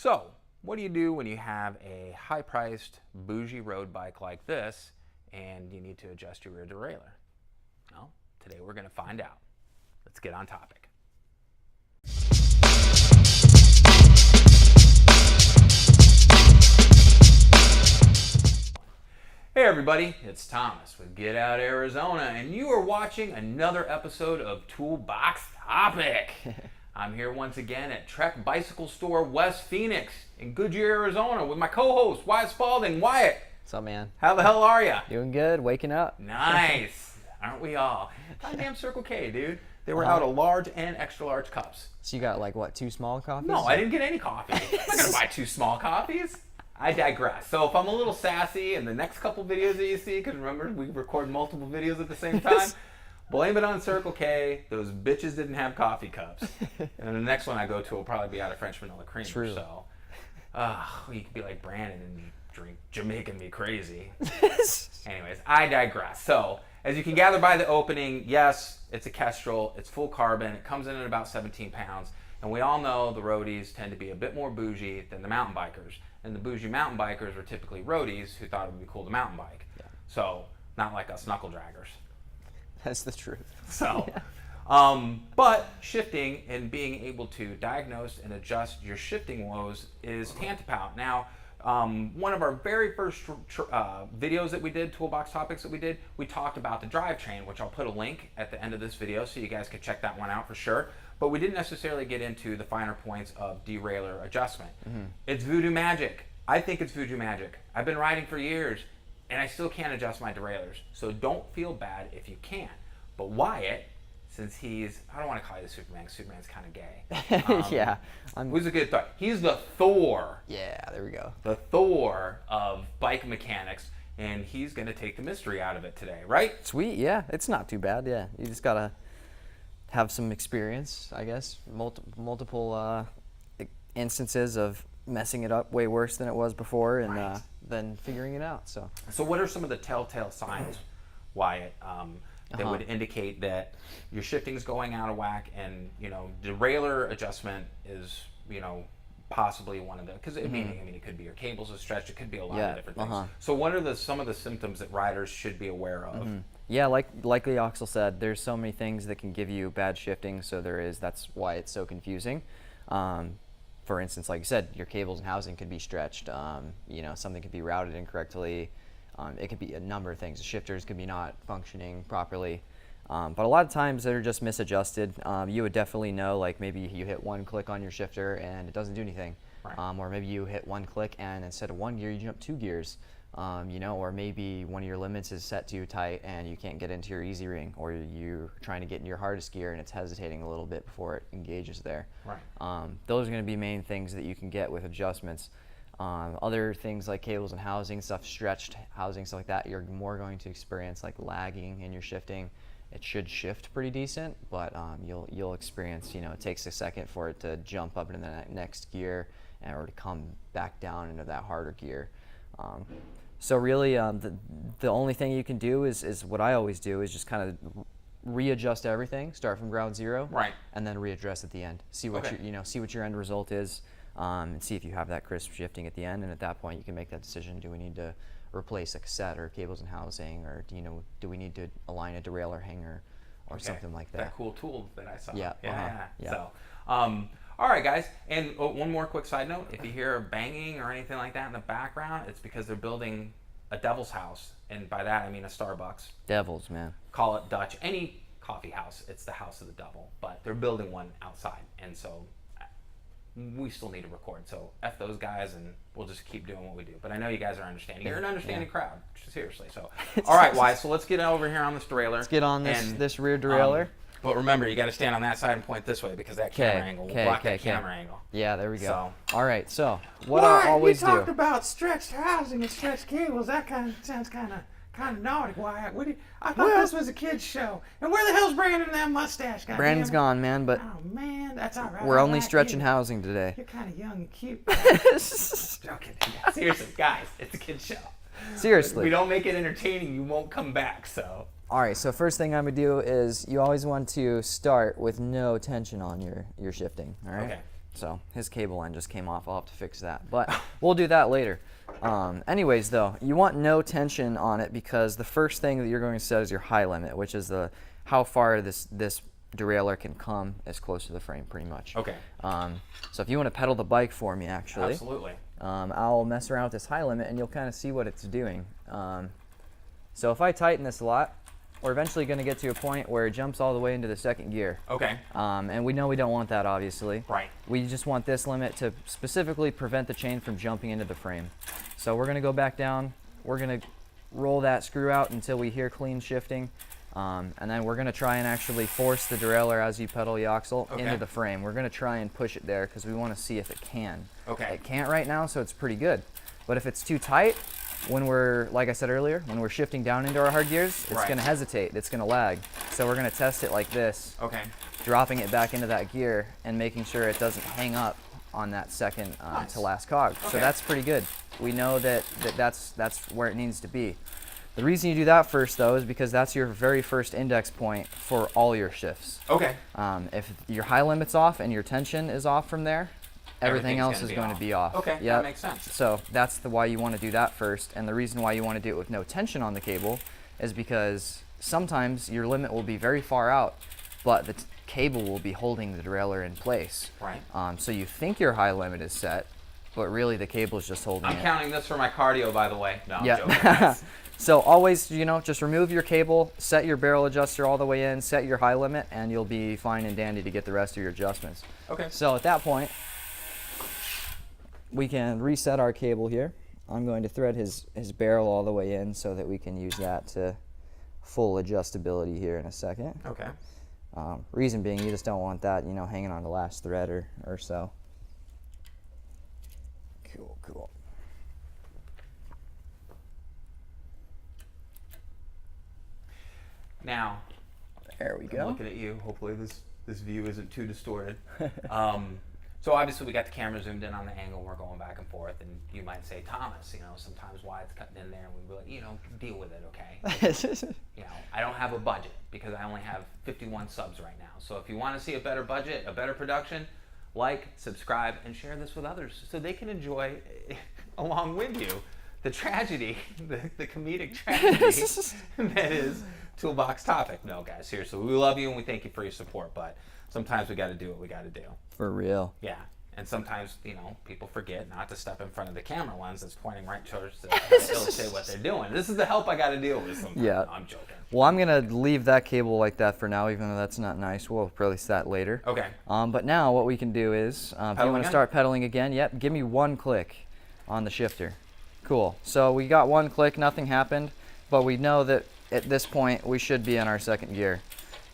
So, what do you do when you have a high-priced, bougie road bike like this and you need to adjust your rear derailleur? Well, today we're going to find out. Let's get on topic. Hey everybody, it's Thomas with Get Out Arizona, and you are watching another episode of Toolbox Topic. I'm here once again at Trek Bicycle Store West Phoenix in Goodyear, Arizona with my co-host Wyatt Spalding. Wyatt, what's up, man? How the hell are you? Doing good, waking up. Nice, aren't we all? Goddamn Circle K, dude. They were out of large and extra large cups. So you got like what, 2 small coffees? No, I didn't get any coffee. I'm not gonna buy 2 small coffees. I digress. So if I'm a little sassy in the next couple videos that you see, because remember we record multiple videos at the same time, blame it on Circle K. Those bitches didn't have coffee cups. And the next one I go to will probably be out of French vanilla cream. True. So, you could be like Brandon and drink Jamaican me crazy. Anyways, I digress. So as you can gather by the opening, yes, it's a Kestrel. It's full carbon. It comes in at about 17 pounds. And we all know the roadies tend to be a bit more bougie than the mountain bikers. And the bougie mountain bikers were typically roadies who thought it would be cool to mountain bike. Yeah. So, not like us knuckle draggers. That's the truth. So, but shifting and being able to diagnose and adjust your shifting woes is tantamount. Now, one of our very first videos that we did, Toolbox Topics that we did, we talked about the drivetrain, which I'll put a link at the end of this video so you guys can check that one out for sure. But we didn't necessarily get into the finer points of derailleur adjustment. Mm-hmm. It's voodoo magic. I think it's voodoo magic. I've been riding for years, and I still can't adjust my derailleurs. So don't feel bad if you can't. But Wyatt, since he's, I don't want to call you the Superman, because Superman's kind of gay. Yeah. Who's a good thought? He's the Thor. Yeah, there we go. The Thor of bike mechanics, and he's going to take the mystery out of it today, right? Sweet, yeah. It's not too bad, yeah. You just got to have some experience, I guess. Multiple instances of messing it up way worse than it was before, and then figuring it out. So what are some of the telltale signs, Wyatt, that would indicate that your shifting is going out of whack, and derailleur adjustment is possibly one of the, because I mean it could be your cables are stretched, it could be a lot of different things. So what are some of the symptoms that riders should be aware of? Yeah, like the Axel said, there's so many things that can give you bad shifting, so that's why it's so confusing. For instance, like you said, your cables and housing could be stretched, something could be routed incorrectly. It could be a number of things. The shifters could be not functioning properly. But a lot of times they're just misadjusted. You would definitely know, like maybe you hit one click on your shifter and it doesn't do anything. Right. Or maybe you hit one click and instead of 1 gear, you jump 2 gears. Or maybe one of your limits is set too tight and you can't get into your easy ring, or you're trying to get in your hardest gear and it's hesitating a little bit before it engages there. Right. Those are going to be main things that you can get with adjustments. Other things like cables and housing, stretched housing, stuff like that, you're more going to experience like lagging in your shifting. It should shift pretty decent, but you'll experience, it takes a second for it to jump up into the next gear or to come back down into that harder gear. So really, the only thing you can do is what I always do is just kind of readjust everything, start from ground zero, right, and then readdress at the end. See what see what your end result is, and see if you have that crisp shifting at the end. And at that point, you can make that decision: do we need to replace a cassette or cables and housing, or do we need to align a derailleur hanger or something like that? That cool tool that I saw. Yeah. Yeah. So, all right, guys. And one more quick side note: if you hear banging or anything like that in the background, it's because they're building a devil's house, and by that I mean a Starbucks. Devils, man. Call it Dutch. Any coffee house, it's the house of the devil. But they're building one outside, and so we still need to record. So F those guys, and we'll just keep doing what we do. But I know you guys are understanding. You're an understanding crowd, seriously. So, all right, Wyatt. So let's get over here on this derailleur. Let's get on this rear derailleur. But remember, you got to stand on that side and point this way because that camera angle will block that camera angle. Yeah, there we go. So, all right. So what I always do. You talked about stretched housing and stretched cables. That sounds kind of naughty. Wyatt. I thought this was a kid's show. And where the hell's Brandon and that mustache? Brandon's gone, man. But oh man, that's all right. We're only stretching housing today. You're kind of young and cute. Joking. Seriously, guys, it's a kid's show. Seriously. If we don't make it entertaining, you won't come back. So. All right, so first thing I'm going to do is you always want to start with no tension on your shifting, all right? Okay. So his cable end just came off. I'll have to fix that, but we'll do that later. Anyways, though, you want no tension on it because the first thing that you're going to set is your high limit, which is how far this derailleur can come as close to the frame, pretty much. Okay. So if you want to pedal the bike for me, actually, Absolutely. I'll mess around with this high limit, and you'll kind of see what it's doing. So if I tighten this a lot, we're eventually going to get to a point where it jumps all the way into the second gear. Okay. And we know we don't want that, obviously. Right. We just want this limit to specifically prevent the chain from jumping into the frame. So we're going to go back down. We're going to roll that screw out until we hear clean shifting. And then we're going to try and actually force the derailleur as you pedal the axle into the frame. We're going to try and push it there because we want to see if it can. Okay. It can't right now, so it's pretty good. But if it's too tight, when we're, like I said earlier, when we're shifting down into our hard gears, it's going to hesitate, it's going to lag. So we're going to test it like this, dropping it back into that gear and making sure it doesn't hang up on that second to last cog. So that's pretty good. We know that's where it needs to be. The reason you do that first, though, is because that's your very first index point for all your shifts. Okay. If your high limit's off and your tension is off from there, everything else is going to be off. Okay, that makes sense. So that's why you want to do that first. And the reason why you want to do it with no tension on the cable is because sometimes your limit will be very far out, but the cable will be holding the derailleur in place. Right. So you think your high limit is set, but really the cable is just holding it. I'm counting this for my cardio, by the way. No, I'm joking. So always, just remove your cable, set your barrel adjuster all the way in, set your high limit, and you'll be fine and dandy to get the rest of your adjustments. Okay. So at that point, we can reset our cable here. I'm going to thread his barrel all the way in so that we can use that to full adjustability here in a second. Okay. Reason being, you just don't want that, hanging on the last thread or so. Cool. Now, there we go. I'm looking at you. Hopefully this view isn't too distorted. So obviously we got the camera zoomed in on the angle. We're going back and forth, and you might say, Thomas, sometimes why it's cutting in there, and we'd be like, deal with it, okay? I don't have a budget because I only have 51 subs right now. So if you want to see a better budget, a better production, like, subscribe, and share this with others so they can enjoy, along with you, the tragedy, the comedic tragedy that is Toolbox Topic. No, guys, seriously, we love you and we thank you for your support, but sometimes we got to do what we got to do. For real. Yeah, and sometimes, people forget not to step in front of the camera lens that's pointing right towards to illustrate what they're doing. This is the help I got to deal with sometimes. Yeah. No, I'm joking. Well, I'm going to leave that cable like that for now, even though that's not nice. We'll release that later. Okay. But now what we can do is, if you want to start pedaling again, give me one click on the shifter. Cool. So we got one click, nothing happened, but we know that at this point we should be in our second gear.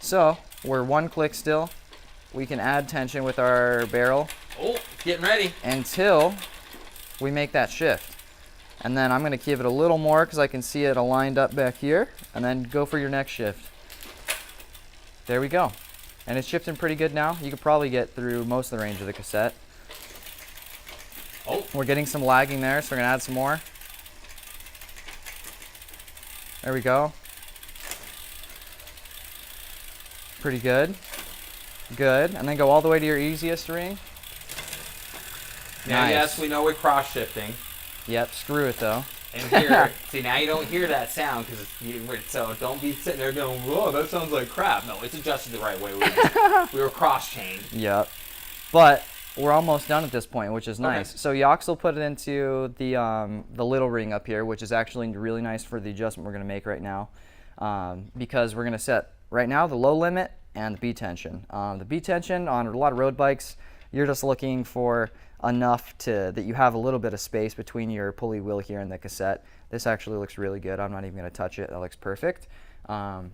So we're one click still. We can add tension with our barrel. Oh, getting ready. Until we make that shift. And then I'm going to give it a little more because I can see it aligned up back here. And then go for your next shift. There we go. And it's shifting pretty good now. You could probably get through most of the range of the cassette. Oh. We're getting some lagging there, so we're going to add some more. There we go. Pretty good. Good. And then go all the way to your easiest ring. Now, nice. Yes, we know we're cross shifting. Yep, screw it though. And here, see, now you don't hear that sound so don't be sitting there going, whoa, that sounds like crap. No, it's adjusted the right way. We were cross-chained. Yep. But we're almost done at this point, which is nice. Okay. So Yox will put it into the little ring up here, which is actually really nice for the adjustment we're going to make right now, because we're going to set right now the low limit and the B tension. The B tension on a lot of road bikes, you're just looking for enough that you have a little bit of space between your pulley wheel here and the cassette. This actually looks really good. I'm not even going to touch it. That looks perfect.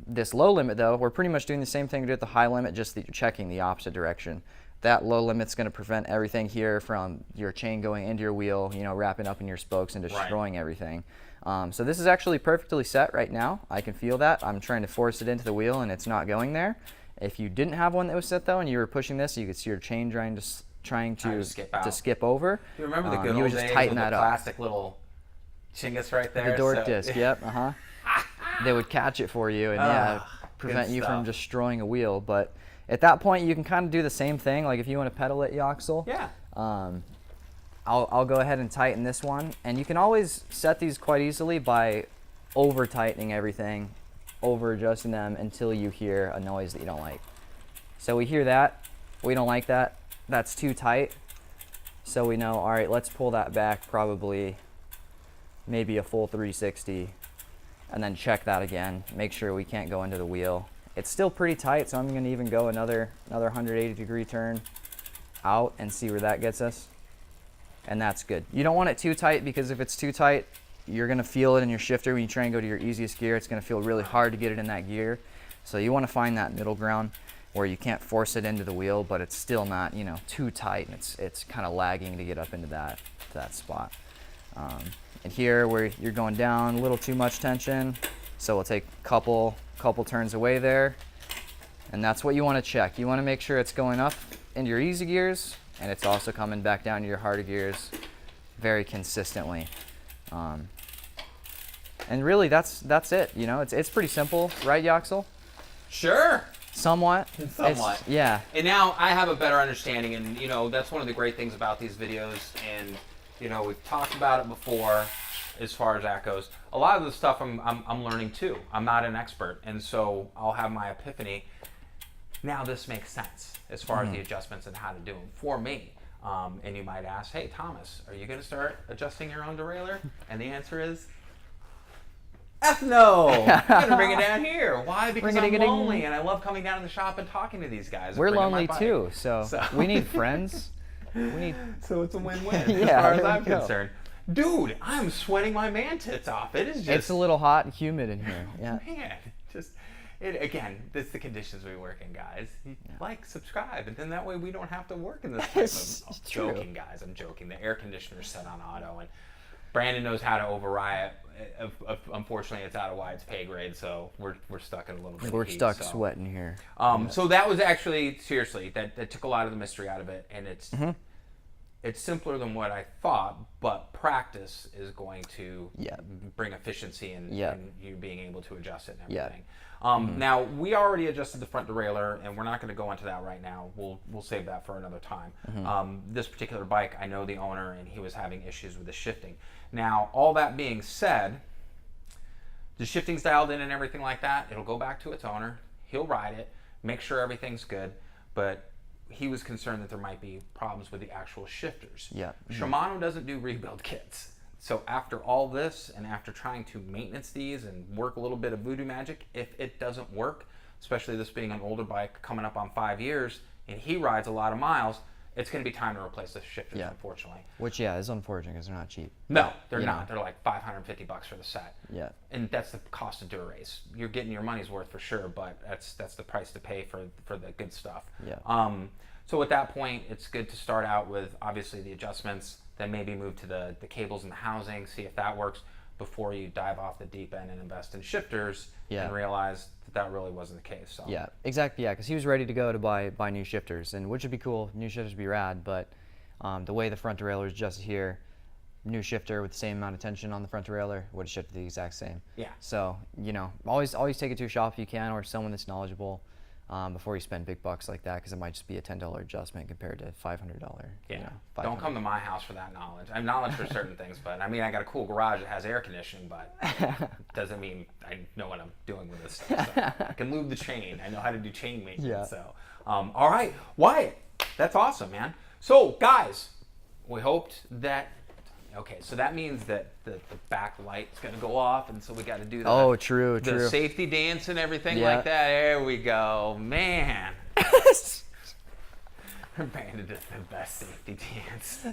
This low limit, though, we're pretty much doing the same thing we did with the high limit, just checking the opposite direction. That low limit's going to prevent everything here from your chain going into your wheel, wrapping up in your spokes and destroying everything. So this is actually perfectly set right now. I can feel that. I'm trying to force it into the wheel and it's not going there. If you didn't have one that was set though and you were pushing this, you could see your chain trying to skip over. You remember the good old days with the plastic little chingus right there? The dork disc, yep, They would catch it for you and prevent you from destroying a wheel. But at that point, you can kind of do the same thing. Like if you want to pedal it, Yoxel. Yeah. I'll go ahead and tighten this one. And you can always set these quite easily by over tightening everything, over adjusting them until you hear a noise that you don't like. So we hear that, we don't like that, that's too tight. So we know, all right, let's pull that back probably maybe a full 360 and then check that again. Make sure we can't go into the wheel. It's still pretty tight, so I'm gonna even go another 180-degree turn out and see where that gets us. And that's good. You don't want it too tight, because if it's too tight, you're gonna feel it in your shifter when you try and go to your easiest gear. It's gonna feel really hard to get it in that gear. So you wanna find that middle ground where you can't force it into the wheel, but it's still not, you know, too tight, and it's kind of lagging to get up into that spot. And here where you're going down, a little too much tension, so we'll take a couple turns away there, and that's what you want to check. You want to make sure it's going up into your easy gears, and it's also coming back down to your harder gears very consistently. And really, that's it. You know, it's pretty simple, right, Yoxel? Sure. Somewhat. Somewhat. Yeah. And now I have a better understanding, and you know, that's one of the great things about these videos, and you know, we've talked about it before as far as that goes. A lot of the stuff I'm learning too. I'm not an expert, and so I'll have my epiphany. Now this makes sense as far as the adjustments and how to do them for me. And you might ask, hey Thomas, are you going to start adjusting your own derailleur? And the answer is, F no! I'm going to bring it down here. Why? Because I'm lonely and I love coming down to the shop and talking to these guys. We're lonely too, so we need friends. So it's a win-win Yeah, as far as there we I'm go. concerned. Dude, I'm sweating my man tits off. It is just... It's a little hot and humid in here. Yeah. Man, again, that's the conditions we work in, guys. Like, subscribe, and then that way we don't have to work in this type of... I'm joking, guys. I'm joking. The air conditioner's set on auto, and Brandon knows how to override it. Unfortunately, it's out of Wyatt's pay grade, so we're stuck in a little bit We're of heat, stuck so. sweating here. So that was actually, seriously, that took a lot of the mystery out of it, and it's simpler than what I thought, but practice is going to bring efficiency and you being able to adjust it and everything. Now, we already adjusted the front derailleur, and we're not going to go into that right now. We'll save that for another time. This particular bike, I know the owner, and he was having issues with the shifting. Now, all that being said, the shifting's dialed in and everything like that. It'll go back to its owner. He'll ride it, make sure everything's good, but he was concerned that there might be problems with the actual shifters. Shimano doesn't do rebuild kits. So after all this, and after trying to maintenance these and work a little bit of voodoo magic, if it doesn't work, especially this being an older bike coming up on 5 years, and he rides a lot of miles, it's going to be time to replace the shifters, unfortunately. Which, is unfortunate because they're not cheap. No, they're not. They're like $550 for the set. Yeah. And that's the cost of Dura-Race. You're getting your money's worth for sure, but that's the price to pay for the good stuff. Yeah. So at that point, it's good to start out with, obviously, the adjustments, then maybe move to the cables and the housing, see if that works, before you dive off the deep end and invest in shifters and realize that really wasn't the case. So. Yeah, exactly. Yeah, because he was ready to go to buy new shifters, and which would be cool. New shifters would be rad, but the way the front derailleur is adjusted here, new shifter with the same amount of tension on the front derailleur would have shifted the exact same. Yeah. So always take it to a shop if you can, or someone that's knowledgeable. Before you spend big bucks like that, because it might just be a $10 adjustment compared to $500. Yeah, don't come to my house for that knowledge. I have knowledge for certain things, but I mean, I got a cool garage that has air conditioning, but doesn't mean I know what I'm doing with this stuff. So I can lube the chain. I know how to do chain maintenance. Yeah. So, all right, Wyatt, that's awesome, man. So, guys, we hoped that. Okay, so that means that the back light's gonna go off, and so we got to do the the safety dance and everything like that. There we go, man. Brandon does the best safety dance.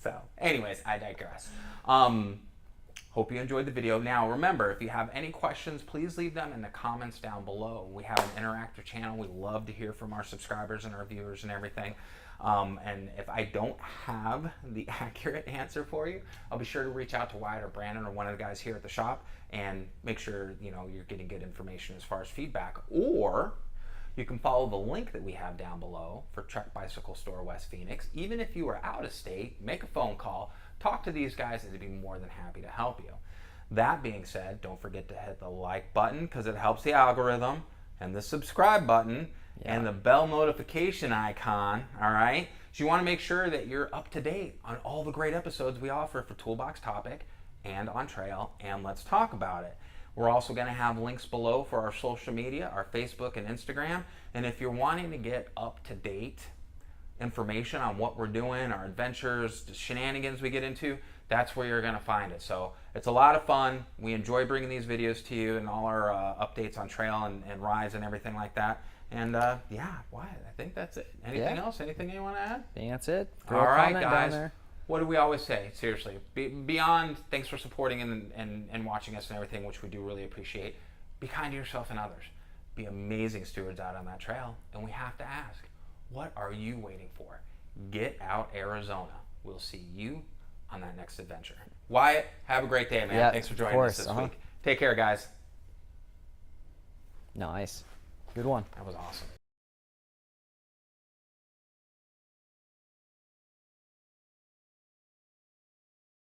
So, anyways, I digress. Hope you enjoyed the video. Now, remember, if you have any questions, please leave them in the comments down below. We have an interactive channel. We love to hear from our subscribers and our viewers and everything. And if I don't have the accurate answer for you, I'll be sure to reach out to Wyatt or Brandon or one of the guys here at the shop and make sure you're getting good information as far as feedback. Or you can follow the link that we have down below for Trek Bicycle Store West Phoenix. Even if you are out of state, make a phone call, talk to these guys, and they'd be more than happy to help you. That being said, don't forget to hit the like button because it helps the algorithm, and the subscribe button, and the bell notification icon, all right? So you want to make sure that you're up to date on all the great episodes we offer for Toolbox Topic and On Trail, and let's talk about it. We're also going to have links below for our social media, our Facebook and Instagram, and if you're wanting to get up to date information on what we're doing, our adventures, the shenanigans we get into, that's where you're going to find it. So it's a lot of fun. We enjoy bringing these videos to you and all our updates on trail and rides and everything like that. And yeah, Wyatt, I think that's it. Anything else? Anything you want to add? I think that's it. All right, guys. What do we always say? Seriously, beyond thanks for supporting and watching us and everything, which we do really appreciate, be kind to yourself and others. Be amazing stewards out on that trail. And we have to ask, what are you waiting for? Get out Arizona. We'll see you on that next adventure. Wyatt, have a great day, man. Yeah, thanks for joining us this week. Take care, guys. Nice. Good one. That was awesome.